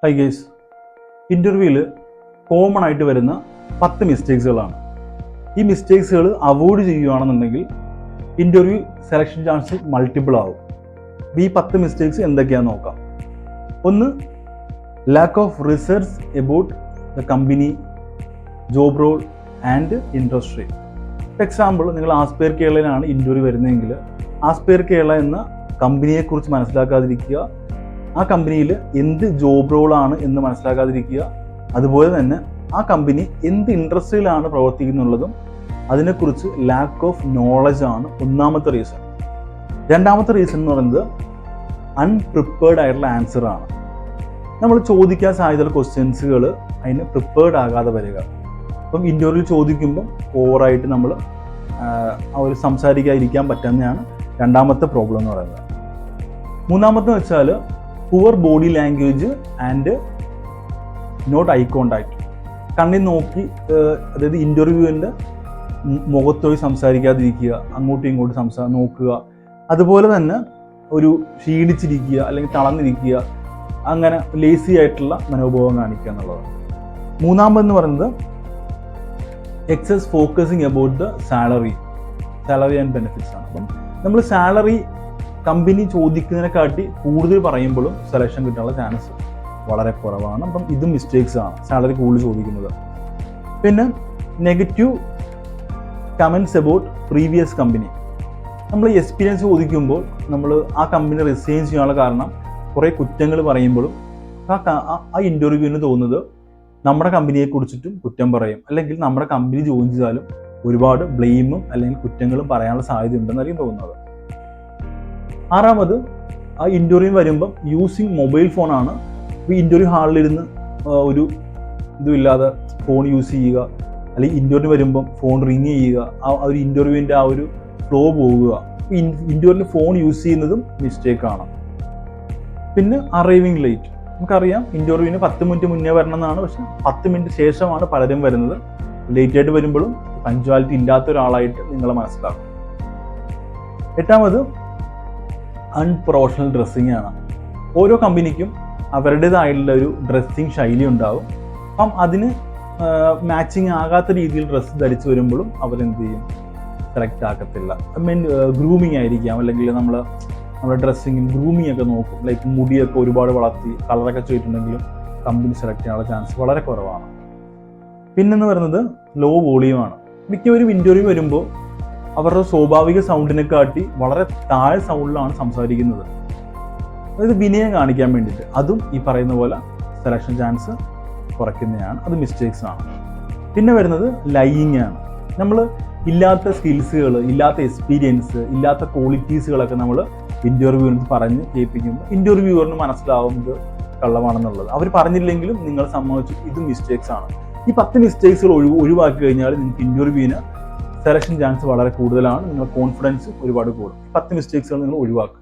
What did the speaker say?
High guys, ഇൻ്റർവ്യൂവിൽ common ആയിട്ട് വരുന്ന 10 മിസ്റ്റേക്സുകളാണ്. ഈ മിസ്റ്റേക്സുകൾ അവോയ്ഡ് ചെയ്യുകയാണെന്നുണ്ടെങ്കിൽ ഇൻ്റർവ്യൂ സെലക്ഷൻ ചാൻസ് മൾട്ടിപ്പിൾ ആവും. ഈ 10 മിസ്റ്റേക്സ് എന്തൊക്കെയാണെന്ന് നോക്കാം. ഒന്ന്, lack of research about the company, job role and industry. Example, നിങ്ങൾ ആസ്പെയർ കേരളയിലാണ് ഇൻ്റർവ്യൂ വരുന്നതെങ്കിൽ ആസ്പെയർ കേരള എന്ന കമ്പനിയെക്കുറിച്ച് മനസ്സിലാക്കാതിരിക്കുക, ആ കമ്പനിയിൽ എന്ത് ജോബ് റോളാണ് എന്ന് മനസ്സിലാക്കാതിരിക്കുക, അതുപോലെ തന്നെ ആ കമ്പനി എന്ത് ഇൻഡസ്ട്രിയിലാണ് പ്രവർത്തിക്കുന്നുള്ളതും അതിനെക്കുറിച്ച് ലാക്ക് ഓഫ് നോളജ് ആണ് ഒന്നാമത്തെ റീസൺ. രണ്ടാമത്തെ റീസൺ എന്ന് പറയുന്നത് അൺപ്രിപ്പേർഡ് ആയിട്ടുള്ള ആൻസർ ആണ്. നമ്മൾ ചോദിക്കാൻ സാധ്യതയുള്ള ക്വസ്റ്റ്യൻസുകൾ അതിന് പ്രിപ്പേർഡ് ആകാതെ വരിക. അപ്പം ഇൻ്റർവ്യൂ ചോദിക്കുമ്പം ഓവറായിട്ട് നമ്മൾ അവർ സംസാരിക്കാതിരിക്കാൻ പറ്റുന്നതാണ് രണ്ടാമത്തെ പ്രോബ്ലം എന്ന് പറയുന്നത്. മൂന്നാമത്തെ വെച്ചാൽ poor body language and not eye contact. കണ്ണിൽ നോക്കി, അതായത് ഇൻ്റർവ്യൂവിൻ്റെ മുഖത്തോയി സംസാരിക്കാതിരിക്കുക, അങ്ങോട്ടും ഇങ്ങോട്ടും നോക്കുക, അതുപോലെ തന്നെ ഒരു ക്ഷീണിച്ചിരിക്കുക അല്ലെങ്കിൽ തളർന്നിരിക്കുക, അങ്ങനെ ലേസി ആയിട്ടുള്ള മനോഭാവം കാണിക്കുക എന്നുള്ളതാണ്. മൂന്നാമതെന്ന് പറയുന്നത് excess focusing about the salary and benefits ആണ്. അപ്പം നമ്മൾ സാലറി കമ്പനി ചോദിക്കുന്നതിനെക്കാട്ടി കൂടുതൽ പറയുമ്പോഴും സെലക്ഷൻ കിട്ടാനുള്ള ചാൻസ് വളരെ കുറവാണ്. അപ്പം ഇതും മിസ്റ്റേക്സ് ആണ്, സാലറി കൂടുതൽ ചോദിക്കുന്നത്. പിന്നെ negative comments about previous company. നമ്മൾ എക്സ്പീരിയൻസ് ചോദിക്കുമ്പോൾ നമ്മൾ ആ കമ്പനി റിസൈൻ ചെയ്യാനുള്ള കാരണം കുറേ കുറ്റങ്ങൾ പറയുമ്പോഴും ആ ഇൻ്റർവ്യൂവിന് തോന്നുന്നത് നമ്മുടെ കമ്പനിയെ കുറിച്ചിട്ടും കുറ്റം പറയും, അല്ലെങ്കിൽ നമ്മുടെ കമ്പനി ജോയിൻ ചെയ്താലും ഒരുപാട് ബ്ലെയിമും അല്ലെങ്കിൽ കുറ്റങ്ങളും പറയാനുള്ള സാധ്യത ഉണ്ടെന്നായിരിക്കും തോന്നുന്നത്. ആറാമത്, ആ ഇൻ്റർവ്യൂ വരുമ്പം യൂസിങ് മൊബൈൽ ഫോണാണ്. ഇപ്പോൾ ഇൻ്റർവ്യൂ ഹാളിലിരുന്ന് ഒരു ഇതുമില്ലാതെ ഫോൺ യൂസ് ചെയ്യുക, അല്ലെങ്കിൽ ഇൻ്റർവ്യൂ വരുമ്പം ഫോൺ റിങ് ചെയ്യുക, ആ ഒരു ഇൻ്റർവ്യൂവിൻ്റെ ആ ഒരു ഫ്ലോ പോവുക. ഇൻ്റർവ്യൂവിൽ ഫോൺ യൂസ് ചെയ്യുന്നതും മിസ്റ്റേക്കാണ്. പിന്നെ അറൈവിങ് ലേറ്റ്. നമുക്കറിയാം ഇൻ്റർവ്യൂവിന് 10 മിനിറ്റ് മുന്നേ വരണം എന്നാണ്, പക്ഷെ 10 മിനിറ്റ് ശേഷമാണ് പലരും വരുന്നത്. ലേറ്റായിട്ട് വരുമ്പോഴും പഞ്ച്വാലിറ്റി ഇല്ലാത്ത ഒരാളായിട്ട് നിങ്ങളെ മനസ്സിലാക്കും. എട്ടാമത്, അൺപ്രൊഫഷണൽ ഡ്രസ്സിങ് ആണ്. ഓരോ കമ്പനിക്കും അവരുടേതായിട്ടുള്ള ഒരു ഡ്രസ്സിങ് ശൈലി ഉണ്ടാവും. അപ്പം അതിന് മാച്ചിങ് ആകാത്ത രീതിയിൽ ഡ്രസ്സ് ധരിച്ചു വരുമ്പോഴും അവരെന്ത് ചെയ്യും, സെലക്ട് ആക്കത്തില്ല. ഗ്രൂമിങ് ആയിരിക്കാം, അല്ലെങ്കിൽ നമ്മുടെ ഡ്രസ്സിങ്ങും ഗ്രൂമിങ് ഒക്കെ നോക്കും. ലൈക്ക് മുടിയൊക്കെ ഒരുപാട് വളർത്തി കളറൊക്കെ ചെയ്തിട്ടുണ്ടെങ്കിലും കമ്പനി സെലക്ട് ചെയ്യാനുള്ള ചാൻസ് വളരെ കുറവാണ്. പിന്നെന്ന് പറയുന്നത് ലോ വോളിയമാണ്. മിക്കവരും ഇൻ്റർവ്യൂ വരുമ്പോൾ അവരുടെ സ്വാഭാവിക സൗണ്ടിനെക്കാട്ടി വളരെ താഴെ സൗണ്ടിലാണ് സംസാരിക്കുന്നത്, അതായത് വിനയം കാണിക്കാൻ വേണ്ടിയിട്ട്. അതും ഈ പറയുന്ന പോലെ സെലക്ഷൻ ചാൻസ് കുറയ്ക്കുന്നതാണ്, അത് മിസ്റ്റേക്സ് ആണ്. പിന്നെ വരുന്നത് ലൈയിങ് ആണ്. നമ്മൾ ഇല്ലാത്ത സ്കിൽസുകൾ, ഇല്ലാത്ത എക്സ്പീരിയൻസ്, ഇല്ലാത്ത ക്വാളിറ്റീസുകളൊക്കെ നമ്മൾ ഇൻ്റർവ്യൂവിന് പറഞ്ഞ് കേൾപ്പിക്കുമ്പോൾ ഇൻ്റർവ്യൂവറിന് മനസ്സിലാവും ഇത് കള്ളമാണെന്നുള്ളത്. അവർ പറഞ്ഞില്ലെങ്കിലും നിങ്ങൾ സമ്മതിച്ചു, ഇത് മിസ്റ്റേക്സ് ആണ്. ഈ 10 മിസ്റ്റേക്സുകൾ ഒഴിവാക്കി കഴിഞ്ഞാൽ നിങ്ങൾക്ക് ഇൻ്റർവ്യൂവിന് സെലക്ഷൻ ചാൻസ് വളരെ കൂടുതലാണ്, നിങ്ങളുടെ കോൺഫിഡൻസ് ഒരുപാട് കൂടും. 10 മിസ്റ്റേക്സുകൾ നിങ്ങൾ ഒഴിവാക്കുക.